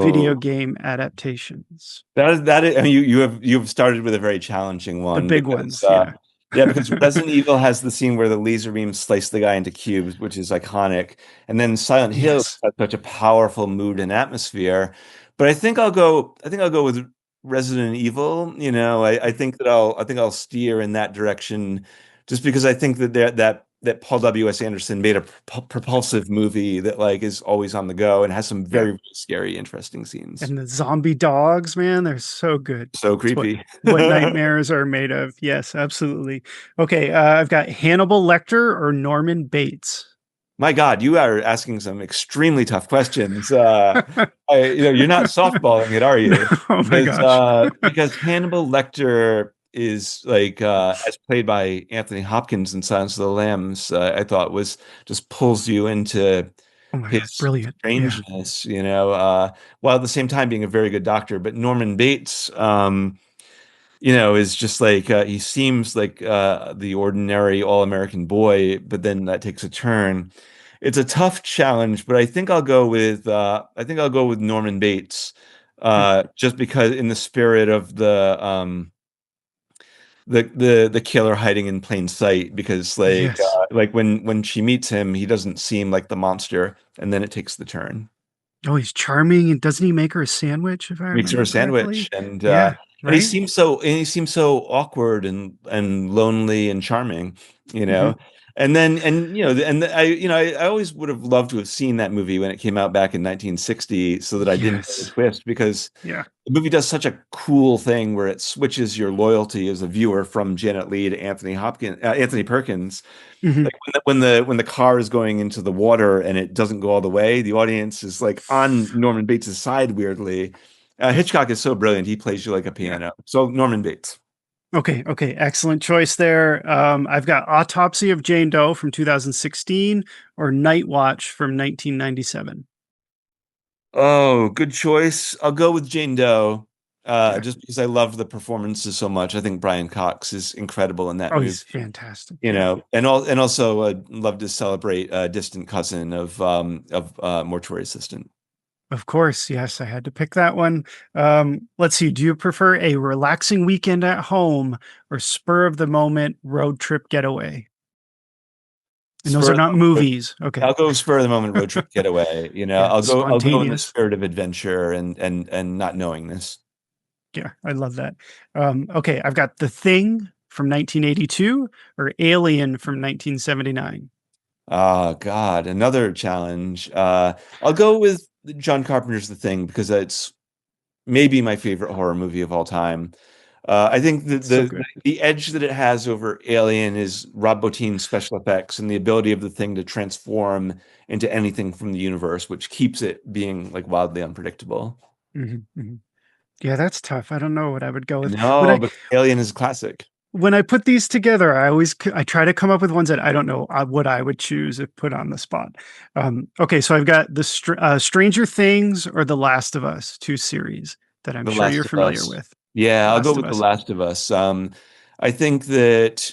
video game adaptations. That is. I mean, you've started with a very challenging one. The big because, ones, yeah. Yeah, because Resident Evil has the scene where the laser beams slice the guy into cubes, which is iconic, and then Silent Hill Yes. has such a powerful mood and atmosphere. But I think I'll go with Resident Evil. I think I'll steer in that direction, just because I think that Paul W.S. Anderson made a propulsive movie that like is always on the go and has some very scary, interesting scenes. And the zombie dogs, man, they're so good. So It's creepy. what nightmares are made of. Yes, absolutely. Okay, I've got Hannibal Lecter or Norman Bates. My God, you are asking some extremely tough questions. You're not softballing it, are you? Oh my gosh. Because Hannibal Lecter is like, as played by Anthony Hopkins in Silence of the Lambs, I thought was just pulls you into Oh my God, his brilliant. Yeah. strangeness, while at the same time being a very good doctor. But Norman Bates, is just like he seems like the ordinary all-American boy, but then that takes a turn. It's a tough challenge, but I think I'll go with Norman Bates, just because in the spirit of the killer hiding in plain sight. Because like Yes. like when she meets him, he doesn't seem like the monster, and then it takes the turn. Oh, he's charming. And doesn't he make her a sandwich? If I Makes her remember a sandwich, correctly? and Yeah, and he right? seems so awkward and lonely and charming, And then I always would have loved to have seen that movie when it came out back in 1960, so that I didn't know the Yes. twist, because Yeah. the movie does such a cool thing where it switches your loyalty as a viewer from Janet Leigh to Anthony Perkins. Mhm. Like when the car is going into the water and it doesn't go all the way, the audience is like on Norman Bates' side weirdly. Hitchcock is so brilliant; he plays you like a piano. So Norman Bates. Okay. Excellent choice there. I've got Autopsy of Jane Doe from 2016 or Night Watch from 1997. Oh, good choice. I'll go with Jane Doe, Yeah. just because I love the performances so much. I think Brian Cox is incredible in that Oh, movie. he's fantastic. And also love to celebrate Distant Cousin of Mortuary Assistant. Of course, yes, I had to pick that one. Let's see. Do you prefer a relaxing weekend at home or spur of the moment road trip getaway? And those Spur are of the not moment. movies. Okay. I'll go spur of the moment road trip getaway. You know, Yeah, I'll go in the spontaneous. spirit of adventure and not knowing this. Yeah, I love that. Okay, I've got The Thing from 1982 or Alien from 1979. Oh God, another challenge. I'll go with John Carpenter's The Thing because it's maybe my favorite horror movie of all time. I think So good. the edge that it has over Alien is Rob Bottin's special effects and the ability of the thing to transform into anything from the universe, which keeps it being like wildly unpredictable. Mhm, mhm. Yeah, that's tough. I don't know what I would go with. No, but Alien is a classic. When I put these together, I try to come up with ones that I don't know what I would choose if put on the spot. Okay, so I've got Stranger Things or The Last of Us, two series that I'm The sure Last you're of familiar Us. with. Yeah, I'll go Last of with The Us, Last of Us. I think that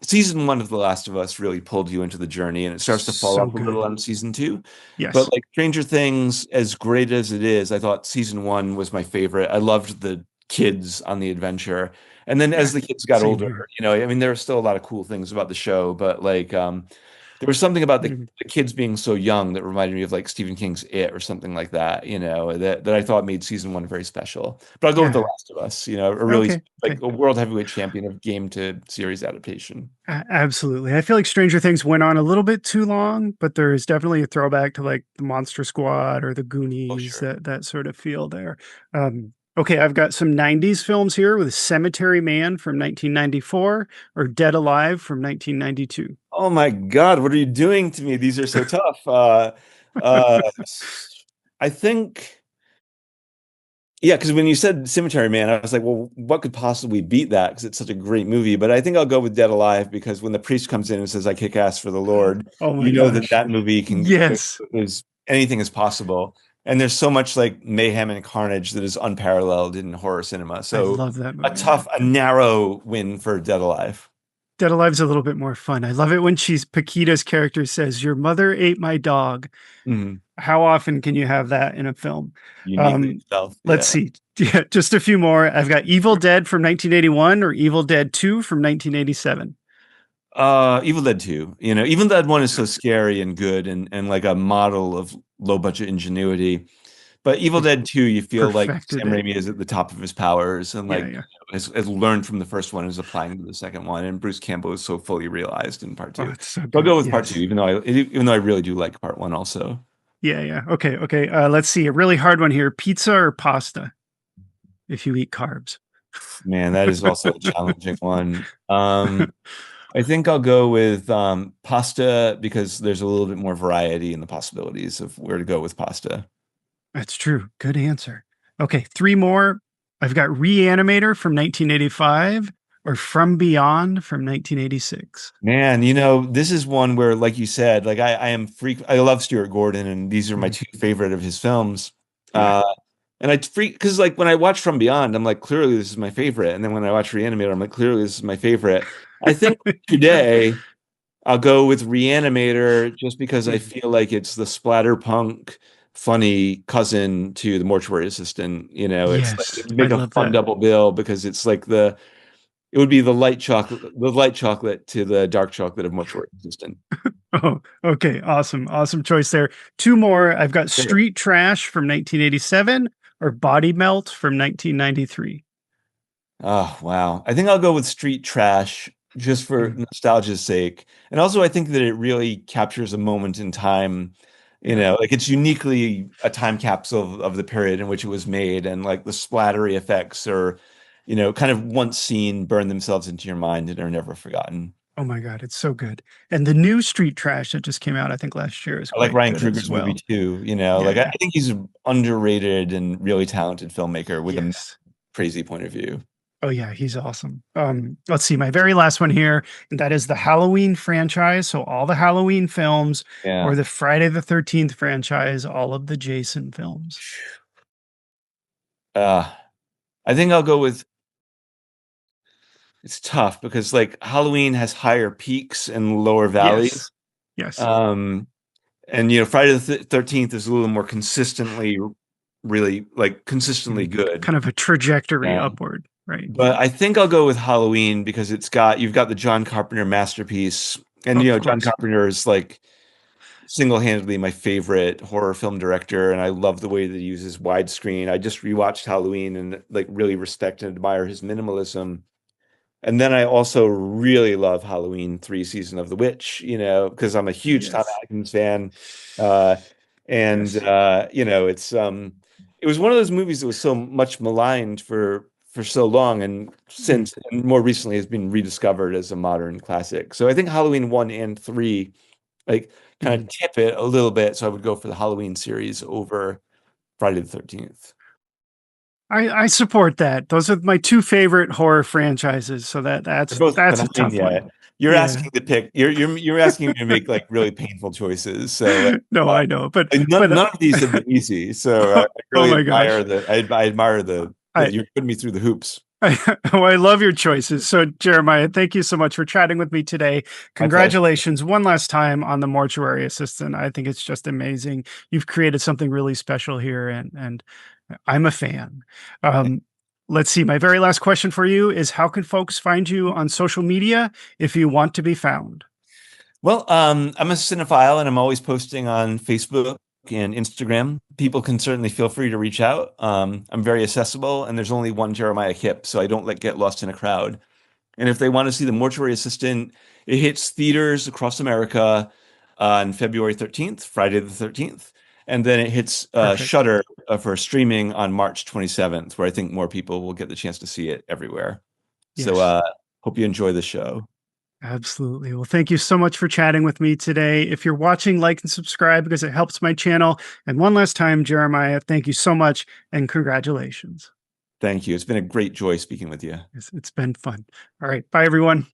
season one of The Last of Us really pulled you into the journey, and it starts to fall so off a little good. on season two. But Yes. like Stranger Things, as great as it is, I thought season one was my favorite. I loved the kids on the adventure. And then Yeah. as the kids got Same older, here. you know, I mean, there are still a lot of cool things about the show, but like there was something about Mhm. the kids being so young that reminded me of like Stephen King's It or something like that, you know, that I thought made season one very special. But I'll go with The Yeah. Last of Us, you know, a really Okay. like Okay. a world heavyweight champion of game to series adaptation. Absolutely. I feel like Stranger Things went on a little bit too long, but there is definitely a throwback to like the Monster Squad or the Oh, Goonies, sure. that sort of feel there. Okay, I've got some 90s films here with Cemetery Man from 1994 or Dead Alive from 1992. Oh my God, what are you doing to me? These are so tough. Uh, I think, yeah, because when you said Cemetery Man, I was like, well, what could possibly beat that? Because it's such a great movie. But I think I'll go with Dead Alive because when the priest comes in and says, "I kick ass for the Lord," Oh my you know that gosh. that movie can Yes. is anything is possible. And there's so much like mayhem and carnage that is unparalleled in horror cinema. I So love that movie. a narrow win for Dead Alive. Dead Alive's a little bit more fun. I love it when Paquita's character says, "Your mother ate my dog." Mhm. How often can you have that in a film? Uniquely Um, itself. let's Yeah. see. Yeah, just a few more. I've got Evil Dead from 1981 or Evil Dead 2 from 1987. Evil Dead 2. You know, Evil Dead 1 is so scary and good and like a model of low budget ingenuity. But Evil They Dead 2, you feel like perfected Sam it. Raimi is at the top of his powers and Yeah, like yeah. has learned from the first one and is applying to the second one. And Bruce Campbell is so fully realized in part Oh, two. it's so So I'll good. go with part two, Yes. even though I really do like part one also. Yeah, yeah. Okay, okay. Let's see. A really hard one here. Pizza or pasta if you eat carbs? Man, that is also a challenging one. I think I'll go with pasta because there's a little bit more variety in the possibilities of where to go with pasta. That's true. Good answer. Okay, three more. I've got Reanimator from 1985 or From Beyond from 1986. Man, you know, this is one where, like you said, like I am freak. I love Stuart Gordon, and these are my Mhm. two favorite of his films. Yeah. Uh, and I freak because, like, when I watch From Beyond, I'm like, clearly this is my favorite. And then when I watch Reanimator, I'm like, clearly this is my favorite. I think Yeah. today I'll go with Reanimator just because I Mhm. feel like it's the splatterpunk, funny cousin to the Mortuary Assistant. You know, it's like Yes, you I make a love fun that. double bill because it's like it would be the light chocolate to the dark chocolate of Mortuary Assistant. Oh, okay. Awesome. Awesome choice there. Two more. I've got Sure. Street Trash from 1987 or Body Melt from 1993. Oh, wow. I think I'll go with Street Trash just for Mhm. nostalgia's sake. And also, I think that it really captures a moment in time. You Yeah. know, like it's uniquely a time capsule of the period in which it was made, and like the splattery effects are, you know, kind of once seen, burn themselves into your mind and are never forgotten. Oh my God, it's so good. And the new Street Trash that just came out, I think last year, is I like quite Ryan good as Kruger's movie well. too, you know, Yeah, like I yeah. think he's an underrated and really talented filmmaker with a Yes. crazy point of view. Oh yeah, he's awesome. Let's see, my very last one here, and that is the Halloween franchise. So all the Halloween films, or Yeah. the Friday the 13th franchise, all of the Jason films. Uh, I think I'll go with it's tough because like Halloween has higher peaks and lower Yes. valleys. Yes. Um, And Friday the 13th is a little more consistently, really consistently good. Kind of a trajectory upward, right? But I think I'll go with Halloween because you've got the John Carpenter masterpiece, and John Carpenter is single-handedly my favorite horror film director, and I love the way that he uses widescreen. I just rewatched Halloween and really respect and admire his minimalism. And then I also really love Halloween 3 Season of the Witch, because I'm a huge Tom Atkins fan. It was one of those movies that was so much maligned for so long, and more recently has been rediscovered as a modern classic. So I think Halloween 1 and 3 kind of tip it a little bit. So I would go for the Halloween series over Friday the 13th. I support that. Those are my two favorite horror franchises. So that's a tough one. You're asking to pick. You're asking me to make really painful choices. So no, I know, but none of these have been easy. So I really admire I admire that you're putting me through the hoops. I love your choices. So Jeremiah, thank you so much for chatting with me today. Congratulations one last time on the Mortuary Assistant. I think it's just amazing. You've created something really special here, and I'm a fan. Let's see. My very last question for you is, how can folks find you on social media if you want to be found? Well, I'm a cinephile, and I'm always posting on Facebook and Instagram. People can certainly feel free to reach out. I'm very accessible, and there's only one Jeremiah Kipp, so I don't get lost in a crowd. And if they want to see the Mortuary Assistant, it hits theaters across America on February 13th, Friday the 13th. And then it hits Shudder for streaming on March 27th, where I think more people will get the chance to see it everywhere. Yes. So hope you enjoy the show. Absolutely. Well, thank you so much for chatting with me today. If you're watching, like and subscribe because it helps my channel. And one last time, Jeremiah, thank you so much and congratulations. Thank you. It's been a great joy speaking with you. It's been fun. All right. Bye, everyone.